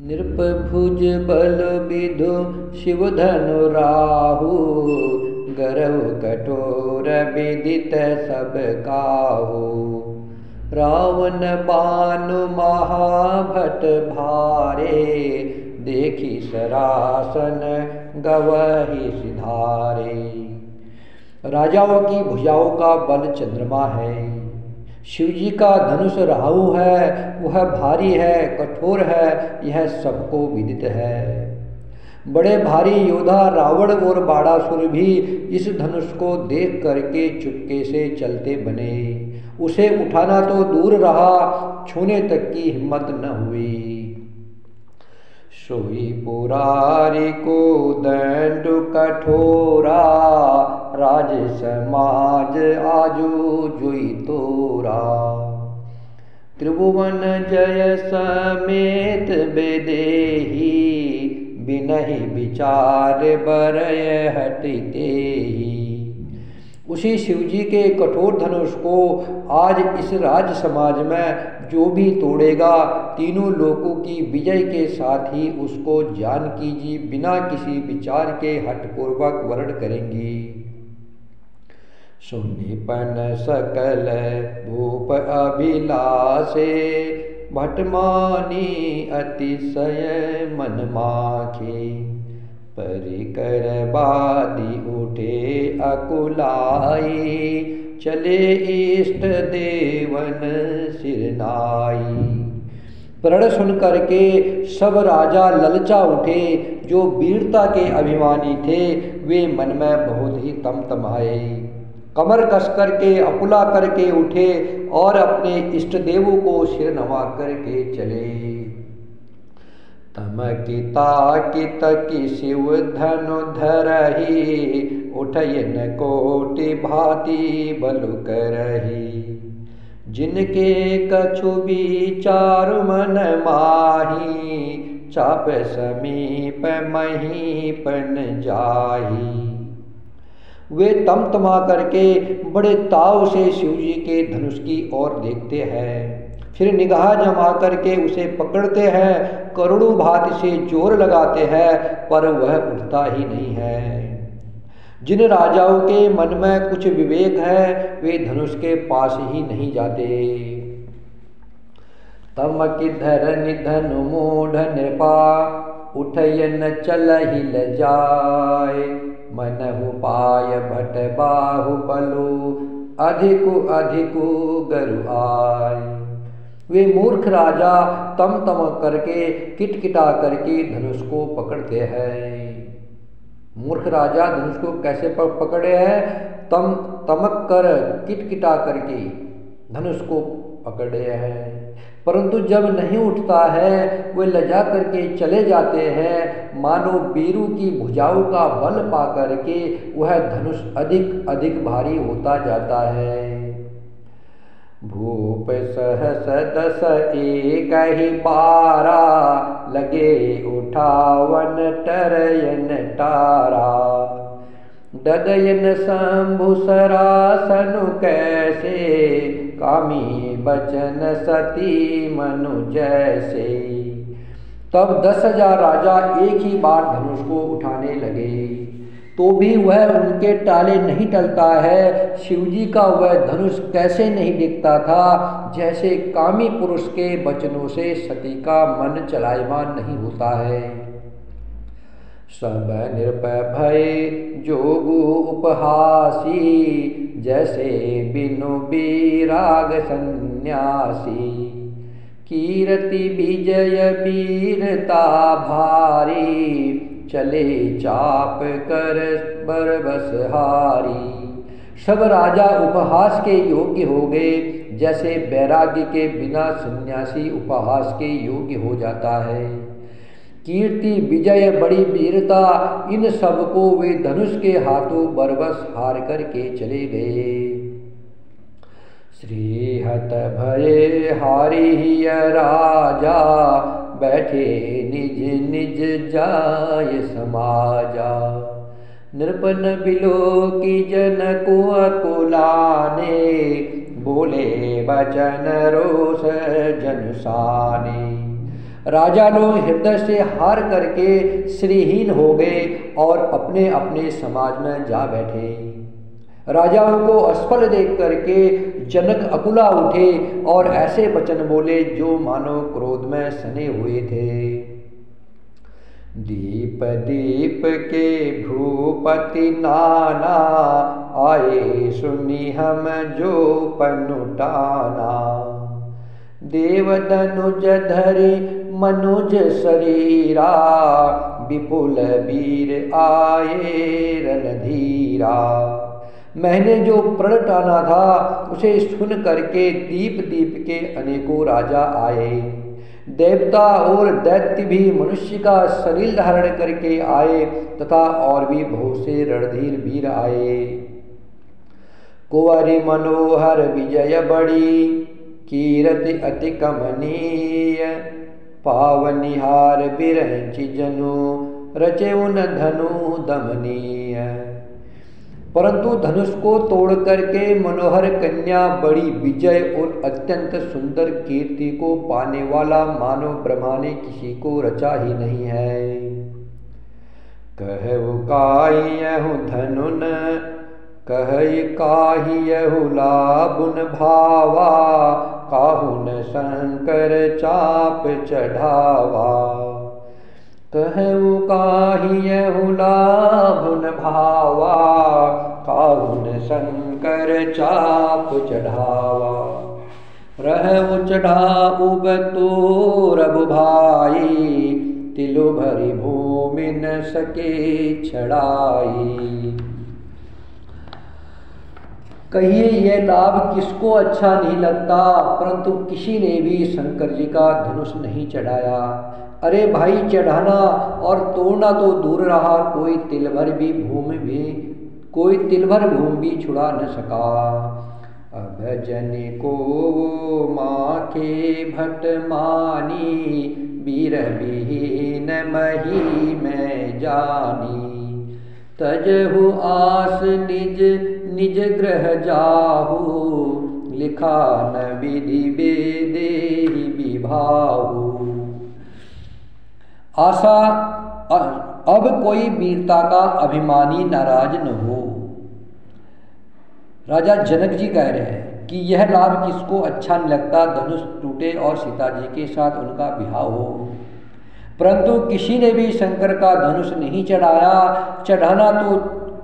नृपभुज बल विधु शिव धनु राहु, गरव कठोर विदित सब काहू। रावण बानु महाभट भारे, देखी सरासन गवही सिधारे। राजाओं की भुजाओं का बल चंद्रमा है, शिवजी का धनुष राहु है, वह भारी है, कठोर है, यह सबको विदित है। बड़े भारी योद्धा रावण और बाणासुर भी इस धनुष को देख करके चुपके से चलते बने। उसे उठाना तो दूर रहा, छूने तक की हिम्मत न हुई। सोई पुरारी को दंड कठोरा, राज समाज आजू जुई तोरा। त्रिभुवन जय समेत बेदेही, बिनहि विचार बरय हटते ही। उसी शिवजी के कठोर धनुष को आज इस राज समाज में जो भी तोड़ेगा, तीनों लोकों की विजय के साथ ही उसको जानकी जी बिना किसी विचार के हठपूर्वक वर्ण करेंगी। सुनिपन सकल भूप अभिलाषे, भटमानी अतिशय मन माखे। परिकर बादी उठे अकुलाई, चले इष्ट देवन सिरनाई। प्रण सुन करके सब राजा ललचा उठे। जो वीरता के अभिमानी थे वे मन में बहुत ही तमतमाए। कमर कस करके अकुला करके उठे और अपने इष्ट देवों को सिर नवा करके चले। तमकिता कितकी शिव धनु धरही, उठयन कोटि भांति बलु करही। जिनके कछु विचार मन माही, चाप समीप महीपन जाही। वे तमतमा करके बड़े ताव से शिवजी के धनुष की ओर देखते हैं, फिर निगाह जमा करके उसे पकड़ते हैं। करोड़ों भांति से जोर लगाते हैं, पर वह उठता ही नहीं है। जिन राजाओं के मन में कुछ विवेक है वे धनुष के पास ही नहीं जाते। तमकिधर निधन मूढ़ नृपा, उठयन चलहि लजाय। मनहु पाय भट बाहु बलु, अधिकु अधिकु गरु आय। वे मूर्ख राजा तम तम करके किटकिटा करके धनुष को पकड़ते हैं। मूर्ख राजा धनुष को कैसे पकड़े हैं? तमक कर किटकिटा करके धनुष को पकड़े हैं। परंतु जब नहीं उठता है वे लजा करके चले जाते हैं। मानो वीरू की भुजाओं का बल पा करके वह धनुष अधिक अधिक भारी होता जाता है। भूप सहस दस एक ही पारा, लगे उठावन टरयन टारा। डगयन शंभु सरासनु कैसे, कामी बचन सती मनु जैसे। तब 10,000 राजा एक ही बार धनुष को उठाने लगे, तो भी वह उनके टाले नहीं टलता है। शिवजी का वह धनुष कैसे नहीं दिखता था, जैसे कामी पुरुष के वचनों से सती का मन चलायमान नहीं होता है। सब निर्भय भय जोगु उपहासी, जैसे बिनु विराग सन्यासी। कीर्ति विजय वीरता भारी, चले चाप कर बरबस हारी। सब राजा उपहास के योग्य हो गए, जैसे वैराग्य के बिना सन्यासी उपहास के योग्य हो जाता है। कीर्ति विजय बड़ी वीरता, इन सबको वे धनुष के हाथों बरबस हार करके चले गए। श्रीहत भये हारी ही राजा, बैठे निज निज जाय समाजा। नृपन बिलो की जन को अकुलाने, बोले बचन रोष जनुसाने। राजा लोग हृदय से हार करके श्रीहीन हो गए और अपने अपने समाज में जा बैठे। राजाओं को असफल देख करके जनक अकुला उठे और ऐसे वचन बोले जो मानो क्रोध में सने हुए थे। दीप दीप के भूपति नाना, आए सुनी हम जो पनुटाना। देव धनुज धरि मनुज शरीरा, विपुल वीर आए रणधीरा। मैंने जो प्रण टाना था उसे सुन करके दीप दीप के अनेकों राजा आए। देवता और दैत्य भी मनुष्य का शरीर धारण करके आए तथा और भी बहुत से रणधीर वीर आए। कुंवरी मनोहर विजय बड़ी, कीरति अति कमनीय। पावनिहार बिरंचि जनु, रचे उन धनु दमनीय। परंतु धनुष को तोड़ करके मनोहर कन्या बड़ी विजय और अत्यंत सुंदर कीर्ति को पाने वाला मानो ब्रह्मा ने किसी को रचा ही नहीं है। कहु काहियहु धनुन, कहई काहियहु लाबुन भावा। काहुन शंकर चाप चढ़ावा। कहु काहियहु लाबुन भावा, काहुन शंकर चाप चढ़ावा। रहु चढ़ाऊब तो रघु भाई, तिलो भरी भूमि न सके छड़ाई। कहिए यह लाभ किसको अच्छा नहीं लगता, परंतु किसी ने भी शंकर जी का धनुष नहीं चढ़ाया। अरे भाई, चढ़ाना और तोड़ना तो दूर रहा, कोई तिल भर भूमि भी छुड़ा न सका। अब जन को माखे भट मानी, वीर विहीन मही में जानी। तजहु आस निज निज ग्रह जाहु, लिखा न विधि बेदेहि विभाहु। आशा अब कोई वीरता का अभिमानी नाराज न हो। राजा जनक जी कह रहे हैं कि यह लाभ किसको अच्छा नहीं लगता, धनुष टूटे और सीता जी के साथ उनका विवाह हो, परंतु किसी ने भी शंकर का धनुष नहीं चढ़ाया।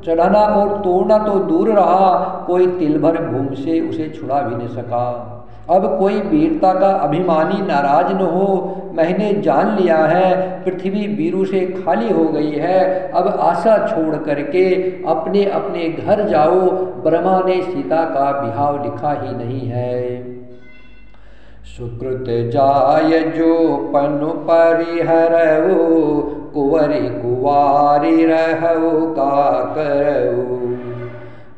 चढ़ाना और तोड़ना तो दूर रहा, कोई तिल भर भूमि से उसे छुड़ा भी नहीं सका। अब कोई वीरता का अभिमानी नाराज न हो। मैंने जान लिया है पृथ्वी वीरों से खाली हो गई है। अब आशा छोड़ करके अपने अपने घर जाओ। ब्रह्मा ने सीता का विवाह लिखा ही नहीं है। सुकृत जाय जो पनु परिहरऊ, कुंवरी कुवारी रहऊ का करऊ।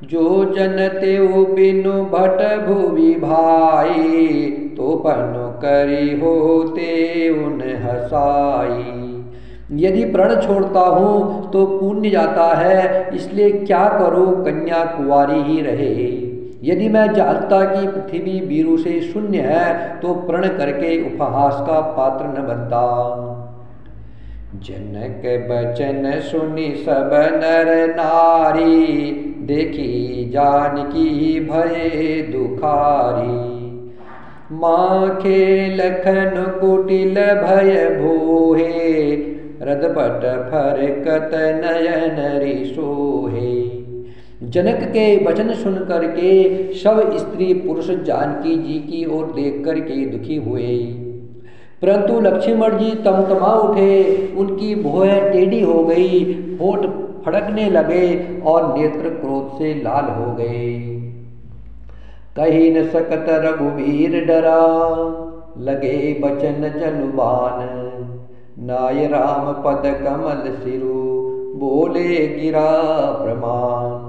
जो जन तेऊ बिनु भट भुवि भाई, तो पनु करी होते उन हसाई। यदि प्रण छोड़ता हूँ तो पुण्य जाता है, इसलिए क्या करो कन्या कुंवारी ही रहे। यदि मैं जानता कि पृथ्वी वीरों से शून्य है तो प्रण करके उपहास का पात्र न बनता। जनक बचन सुनी सब नर नारी, देखी जानकी भये दुखारी। माखे लखन कुटिल भय भोहे, रदपट फरकत नयन रिसोहे। जनक के वचन सुन करके सब स्त्री पुरुष जानकी जी की ओर देख करके दुखी हुए, परंतु लक्ष्मण जी तमतमा उठे। उनकी भौहें टेढ़ी हो गई, होठ फड़कने लगे और नेत्र क्रोध से लाल हो गए। कही न सकत रघुवीर डरा, लगे बचन जनुबान। नाय राम पद कमल सिरु, बोले गिरा प्रमाण।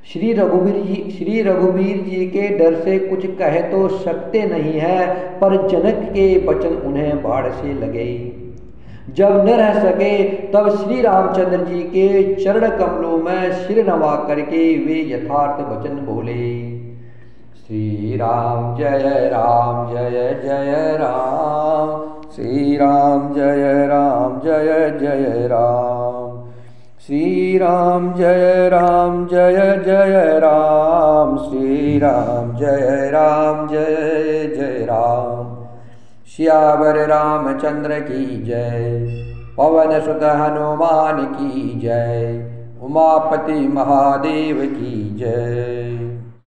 श्री रघुवीर जी के डर से कुछ कह तो सकते नहीं है, पर जनक के वचन उन्हें बाढ़ से लगे। जब न रह सके तब श्री रामचंद्र जी के चरण कमलों में सिर नवा करके वे यथार्थ वचन बोले। श्री राम जय जय राम, श्री राम जय जय राम। श्री राम जय जय राम। श्री राम जय जय राम। सियावर रामचंद्र की जय। पवन सुत हनुमान की जय। उमापति महादेव की जय।